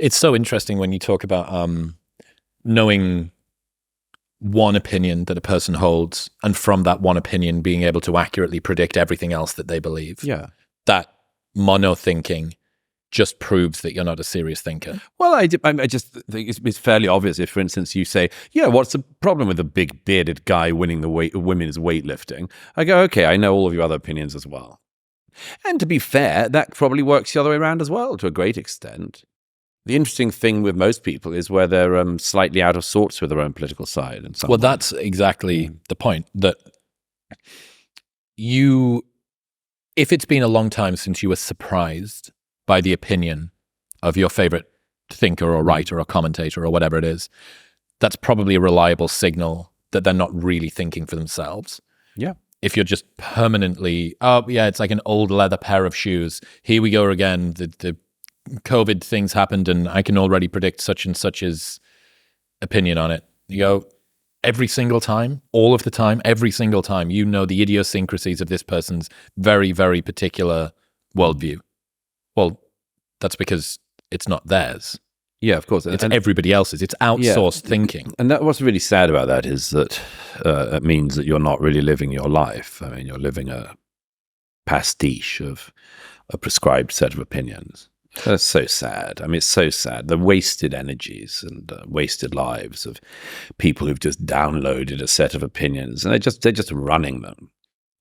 It's so interesting when you talk about knowing one opinion that a person holds, and from that one opinion being able to accurately predict everything else that they believe. Yeah. That mono-thinking just proves that you're not a serious thinker. Well, I just think it's fairly obvious if, for instance, you say, yeah, what's the problem with the big bearded guy winning the women's weightlifting? I go, okay, I know all of your other opinions as well. And to be fair, that probably works the other way around as well, to a great extent. The interesting thing with most people is where they're slightly out of sorts with their own political side. And well, that's exactly the point, that if it's been a long time since you were surprised by the opinion of your favorite thinker or writer or commentator or whatever it is, that's probably a reliable signal that they're not really thinking for themselves. Yeah. If you're just permanently, oh, yeah, it's like an old leather pair of shoes. Here we go again. The COVID things happened and I can already predict such and such's opinion on it. You go, every single time, all of the time, every single time, you know the idiosyncrasies of this person's very, very particular worldview. Well, that's because it's not theirs. Yeah, of course. It's everybody else's. It's outsourced thinking. And what's really sad about that is that it means that you're not really living your life. I mean, you're living a pastiche of a prescribed set of opinions. That's so sad. I mean, it's so sad. The wasted energies and wasted lives of people who've just downloaded a set of opinions and they're just running them.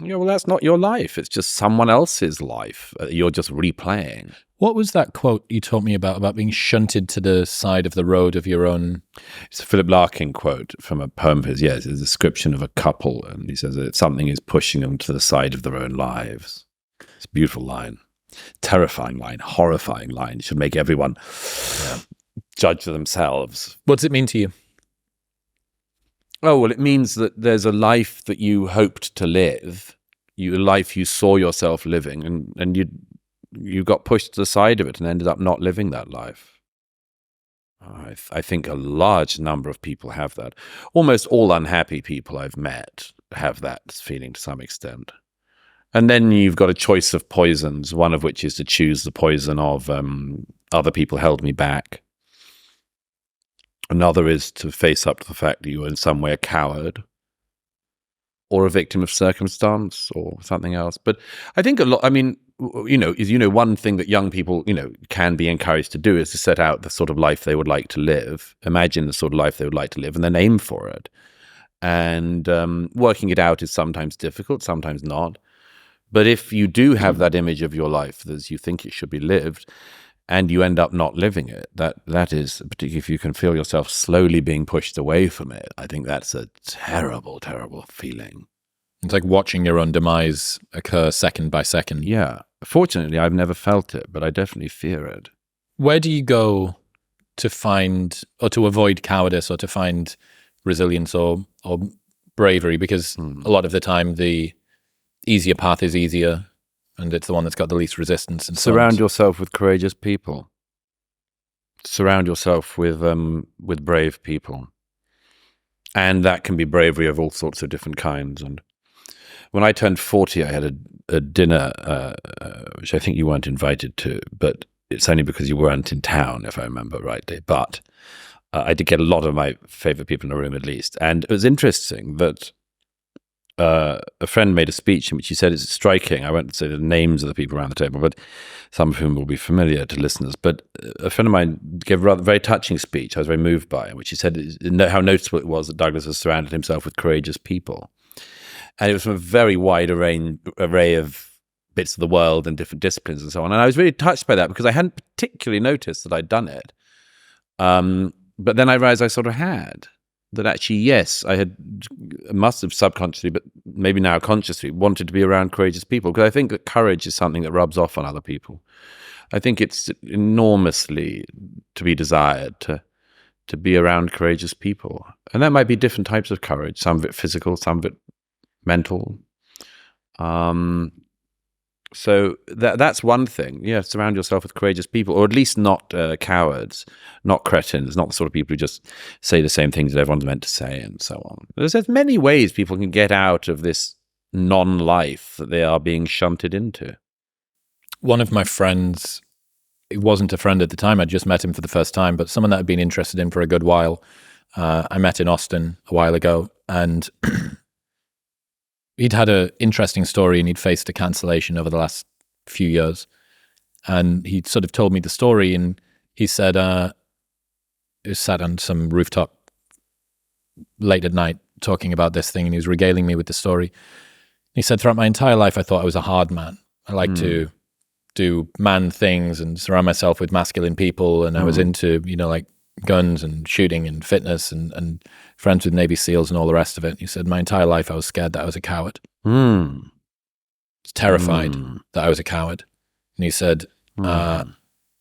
Yeah, well, that's not your life. It's just someone else's life. You're just replaying. What was that quote you told me about being shunted to the side of the road of your own? It's a Philip Larkin quote from a poem of his. Yes, it's a description of a couple. And he says that something is pushing them to the side of their own lives. It's a beautiful line. Terrifying line, horrifying line. It should make everyone judge for themselves. What's it mean to you? Oh, well, it means that there's a life that you hoped to live, a life you saw yourself living, and you got pushed to the side of it and ended up not living that life. I think a large number of people have that. Almost all unhappy people I've met have that feeling to some extent. And then you've got a choice of poisons, one of which is to choose the poison of other people held me back. Another is to face up to the fact that you were in some way a coward or a victim of circumstance or something else. But I think a lot, I mean, one thing that young people, can be encouraged to do is to set out the sort of life they would like to live, imagine the sort of life they would like to live, and then aim for it. And working it out is sometimes difficult, sometimes not. But if you do have that image of your life as you think it should be lived, and you end up not living it, that is, particularly if you can feel yourself slowly being pushed away from it, I think that's a terrible, terrible feeling. It's like watching your own demise occur second by second. Yeah. Fortunately, I've never felt it, but I definitely fear it. Where do you go to find, or to avoid cowardice, or to find resilience or bravery? Because a lot of the time, the easier path is easier, and it's the one that's got the least resistance. And surround yourself with courageous people. Surround yourself with brave people, and that can be bravery of all sorts of different kinds. And when I turned 40, I had a dinner, which I think you weren't invited to, but it's only because you weren't in town, if I remember rightly. But I did get a lot of my favorite people in the room, at least, and it was interesting that. A friend made a speech in which he said it's striking. I won't say the names of the people around the table, but some of whom will be familiar to listeners. But a friend of mine gave a very touching speech I was very moved by, in which he said how noticeable it was that Douglas has surrounded himself with courageous people. And it was from a very wide array of bits of the world and different disciplines and so on. And I was really touched by that because I hadn't particularly noticed that I'd done it. But then I realized I sort of had. That actually, yes, must have subconsciously, but maybe now consciously, wanted to be around courageous people. Because I think that courage is something that rubs off on other people. I think it's enormously to be desired to be around courageous people. And that might be different types of courage, some of it physical, some of it mental. So that's one thing. Yeah, surround yourself with courageous people, or at least not cowards, not cretins, not the sort of people who just say the same things that everyone's meant to say and so on. There's many ways people can get out of this non-life that they are being shunted into. One of my friends he wasn't a friend at the time. I'd just met him for the first time, but someone that I'd been interested in for a good while. I met in Austin a while ago, and he'd had an interesting story, and he'd faced a cancellation over the last few years. And he sort of told me the story, and he said he was sat on some rooftop late at night talking about this thing, and he was regaling me with the story. He said, throughout my entire life, I thought I was a hard man. I like to do man things and surround myself with masculine people, and I was into, like guns and shooting and fitness and friends with Navy SEALs and all the rest of it. He said, my entire life I was scared that I was a coward. I was terrified that I was a coward. And he said,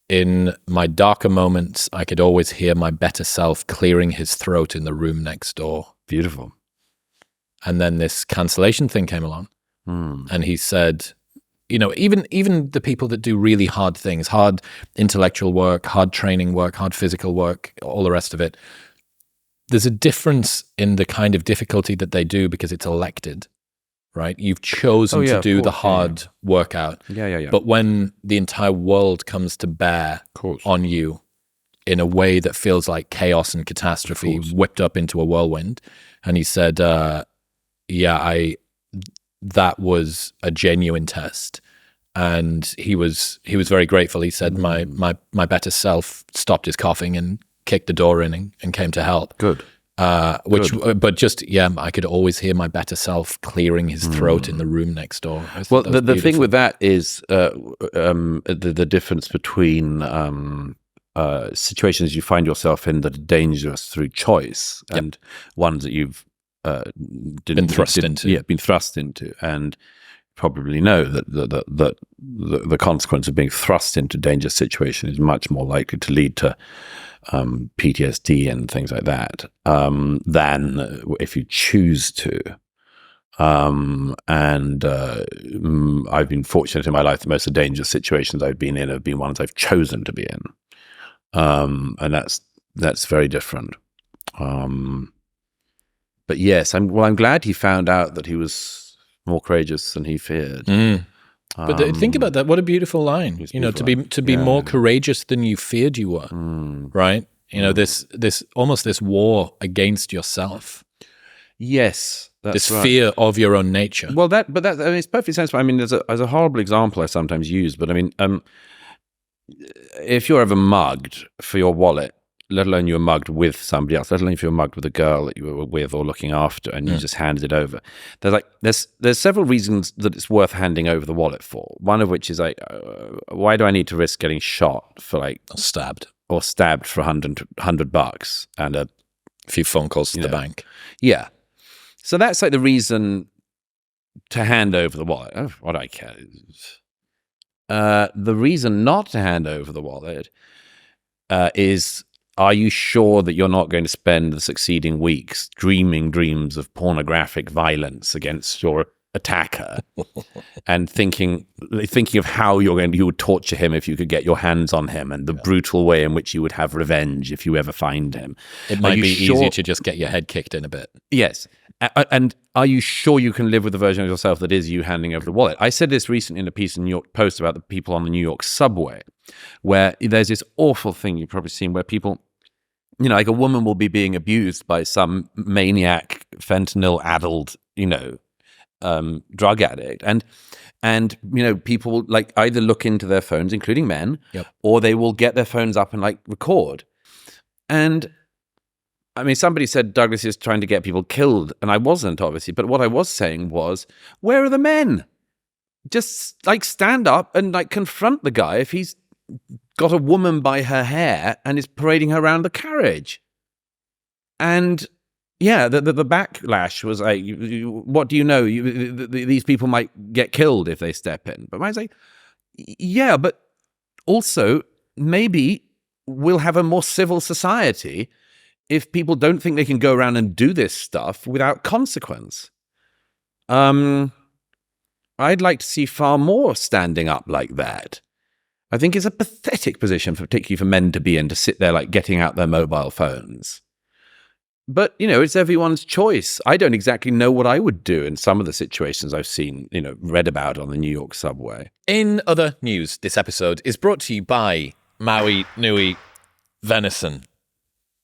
in my darker moments, I could always hear my better self clearing his throat in the room next door. Beautiful. And then this cancellation thing came along. And he said, even the people that do really hard things, hard intellectual work, hard training work, hard physical work, all the rest of it, there's a difference in the kind of difficulty that they do because it's elected, right? You've chosen to do the hard workout. Yeah. But when the entire world comes to bear on you in a way that feels like chaos and catastrophe whipped up into a whirlwind, and he said, that was a genuine test. And he was very grateful. He said, my better self stopped his coughing and kicked the door in and came to help. Good. But just, I could always hear my better self clearing his throat in the room next door. Well, the thing with that is the difference between situations you find yourself in that are dangerous through choice and ones that you've been thrust into, and probably know that the consequence of being thrust into dangerous situation is much more likely to lead to PTSD and things like that than if you choose to. And I've been fortunate in my life that most of the dangerous situations I've been in have been ones I've chosen to be in, and that's very different. But yes, I'm glad he found out that he was more courageous than he feared. But think about that. What a beautiful line. To be more courageous than you feared you were, right? This almost this war against yourself. Yes, that's this fear of your own nature. Well, it's perfectly sensible. I mean, there's a horrible example I sometimes use, but I mean, if you're ever mugged for your wallet, let alone you were mugged with somebody else, let alone if you were mugged with a girl that you were with or looking after, and you just handed it over. There's several reasons that it's worth handing over the wallet for. One of which is why do I need to risk getting shot for stabbed for $100 and a few phone calls to the bank? Yeah. So that's the reason to hand over the wallet. Oh, what do I care? The reason not to hand over the wallet is, are you sure that you're not going to spend the succeeding weeks dreaming dreams of pornographic violence against your attacker and thinking of how you would torture him if you could get your hands on him, and the brutal way in which you would have revenge if you ever find him? It might be easy to just get your head kicked in a bit. Yes. And are you sure you can live with the version of yourself that is you handing over the wallet? I said this recently in a piece in New York Post about the people on the New York subway, where there's this awful thing you've probably seen where people, like a woman will be being abused by some maniac, fentanyl-addled, drug addict. And people will either look into their phones, including men, or they will get their phones up and record. And I mean, somebody said Douglas is trying to get people killed, and I wasn't, obviously. But what I was saying was, where are the men? Just stand up and confront the guy if he's got a woman by her hair and is parading her around the carriage. And yeah, the backlash was what do you know? These people might get killed if they step in. But I was yeah, but also maybe we'll have a more civil society if people don't think they can go around and do this stuff without consequence. I'd like to see far more standing up like that. I think it's a pathetic position, particularly for men to be in, to sit there getting out their mobile phones. But, it's everyone's choice. I don't exactly know what I would do in some of the situations I've seen, read about on the New York subway. In other news, this episode is brought to you by Maui Nui Venison.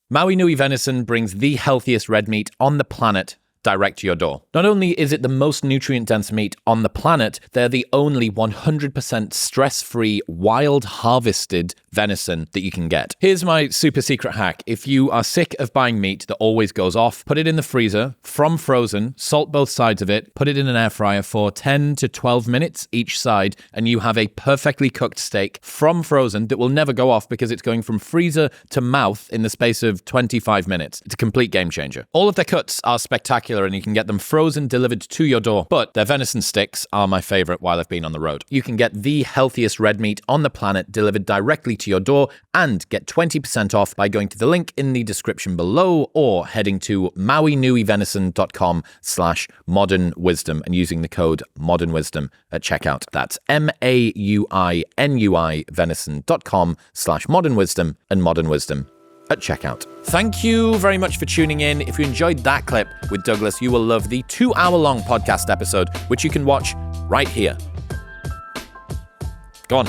Maui Nui Venison brings the healthiest red meat on the planet direct to your door. Not only is it the most nutrient-dense meat on the planet, they're the only 100% stress-free, wild-harvested venison that you can get. Here's my super secret hack. If you are sick of buying meat that always goes off, put it in the freezer, from frozen, salt both sides of it, put it in an air fryer for 10 to 12 minutes each side, and you have a perfectly cooked steak from frozen that will never go off because it's going from freezer to mouth in the space of 25 minutes. It's a complete game changer. All of their cuts are spectacular, and you can get them frozen, delivered to your door. But their venison sticks are my favorite while I've been on the road. You can get the healthiest red meat on the planet delivered directly to your door and get 20% off by going to the link in the description below or heading to mauinuivenison.com/modernwisdom and using the code modernwisdom at checkout. That's MAUINUI venison.com/modernwisdom and modernwisdom at checkout. Thank you very much for tuning in. If you enjoyed that clip with Douglas, you will love the 2-hour-long podcast episode, which you can watch right here. Go on.